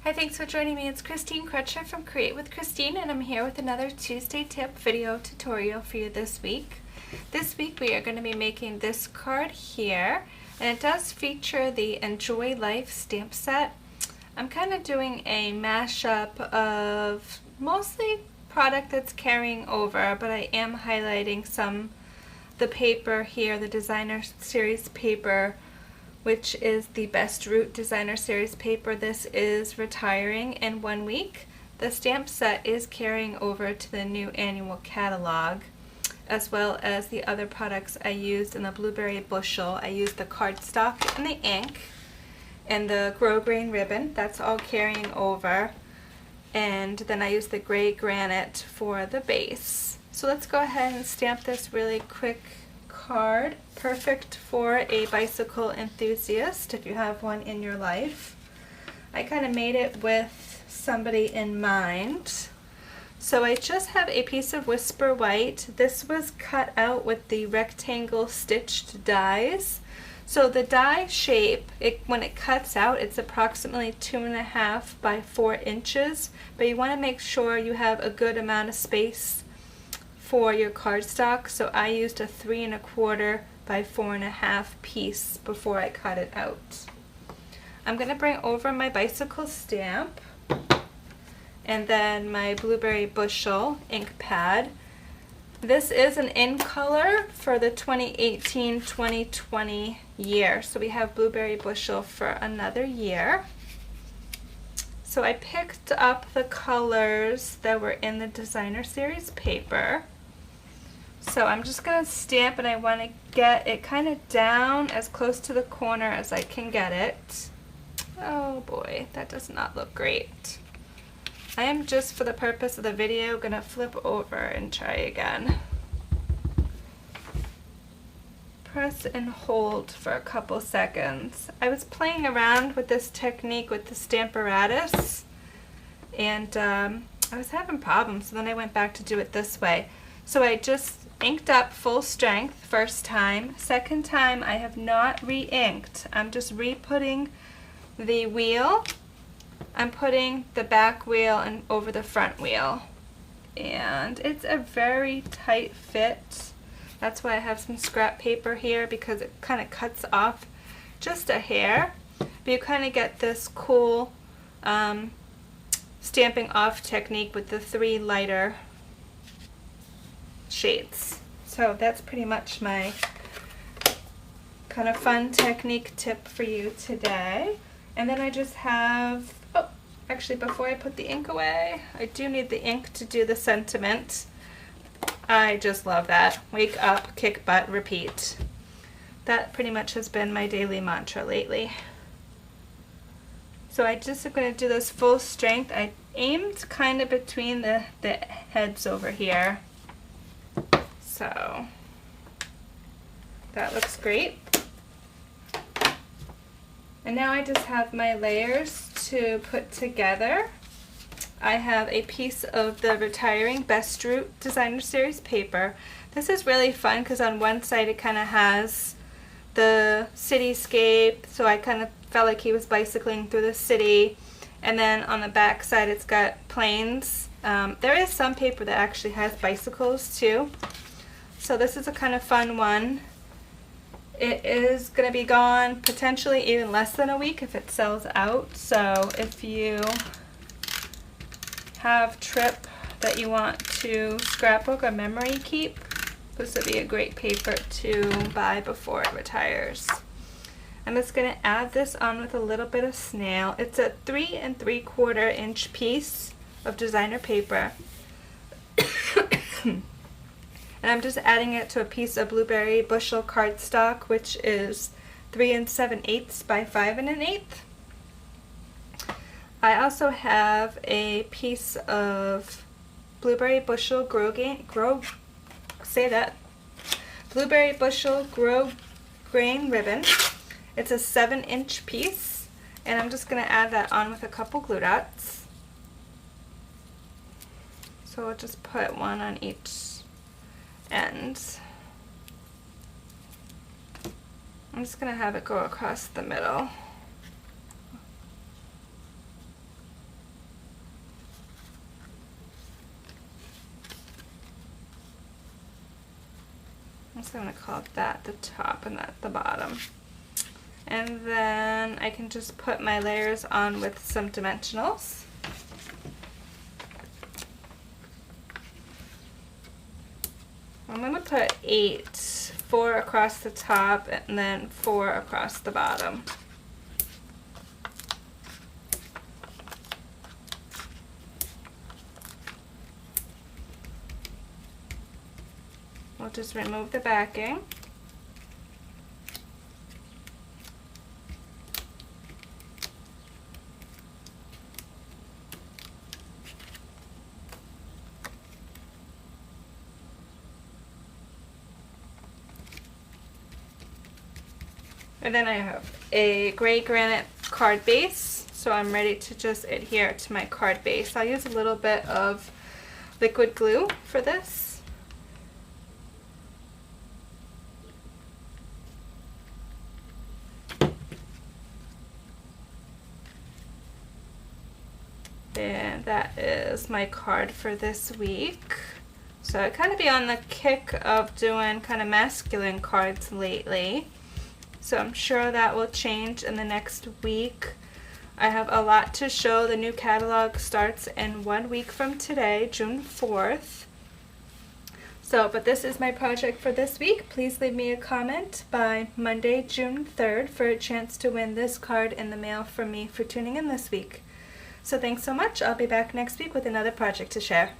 Hi, thanks for joining me. It's Christine Crutcher from Create with Christine, and I'm here with another Tuesday tip video tutorial for you this week. This week we are going to be making this card here, and it does feature the Enjoy Life stamp set. I'm kind of doing a mashup of mostly product that's carrying over, but I am highlighting the paper here, the designer series paper, which is the best Route Designer Series paper. This is retiring in 1 week. The stamp set is carrying over to the new annual catalog, as well as the other products I used in the Blueberry Bushel. I used the cardstock and the ink and the grosgrain ribbon. That's all carrying over. And then I used the gray granite for the base. So let's go ahead and stamp this really quick card. Perfect for a bicycle enthusiast if you have one in your life. I kind of made it with somebody in mind. So I just have a piece of Whisper White. This was cut out with the rectangle stitched dies. So the die shape, when it cuts out, it's approximately 2.5 by 4 inches, but you want to make sure you have a good amount of space for your cardstock. So I used a 3.25 by 4.5 piece before I cut it out. I'm going to bring over my bicycle stamp and then my Blueberry Bushel ink pad. This is an in color for the 2018-2020 year. So we have Blueberry Bushel for another year. So I picked up the colors that were in the designer series paper. So I'm just going to stamp, and I want to get it kind of down as close to the corner as I can get it. Oh boy, that does not look great. I am, just for the purpose of the video, going to flip over and try again. Press and hold for a couple seconds. I was playing around with this technique with the Stamparatus, and I was having problems, so then I went back to do it this way. So I just inked up full strength first time. Second time I have not re-inked. I'm just re-putting the wheel. I'm putting the back wheel and over the front wheel. And it's a very tight fit. That's why I have some scrap paper here, because it kind of cuts off just a hair. But you kind of get this cool stamping off technique with the 3 lighter shades. So that's pretty much my kind of fun technique tip for you today. And then I just have, oh, actually before I put the ink away, I do need the ink to do the sentiment. I just love that. Wake up, kick butt, repeat. That pretty much has been my daily mantra lately. So I just am going to do this full strength. I aimed kind of between the heads over here. So that looks great. And now I just have my layers to put together. I have a piece of the retiring Best Route Designer Series paper. This is really fun because on one side it kind of has the cityscape, so I kind of felt like he was bicycling through the city. And then on the back side it's got planes. There is some paper that actually has bicycles too. So this is a kind of fun one. It is going to be gone potentially even less than a week if it sells out. So if you have trip that you want to scrapbook or memory keep, this would be a great paper to buy before it retires. I'm just going to add this on with a little bit of snail. It's a 3 3/4 inch piece of designer paper. And I'm just adding it to a piece of Blueberry Bushel cardstock, which is 3 7/8 by 5 1/8. I also have a piece of Blueberry Bushel Blueberry Bushel grosgrain ribbon. It's a 7-inch piece, and I'm just going to add that on with a couple glue dots. So I'll just put one on each end. I'm just going to have it go across the middle. I'm just going to call that the top and that the bottom. And then I can just put my layers on with some dimensionals. I'm going to put 8, 4 across the top and then 4 across the bottom. We'll just remove the backing. And then I have a gray granite card base, so I'm ready to just adhere to my card base. I'll use a little bit of liquid glue for this. And that is my card for this week. So I kind of be on the kick of doing kind of masculine cards lately. So I'm sure that will change in the next week. I have a lot to show. The new catalog starts in 1 week from today, June 4th. But this is my project for this week. Please leave me a comment by Monday, June 3rd for a chance to win this card in the mail from me for tuning in this week. So thanks so much. I'll be back next week with another project to share.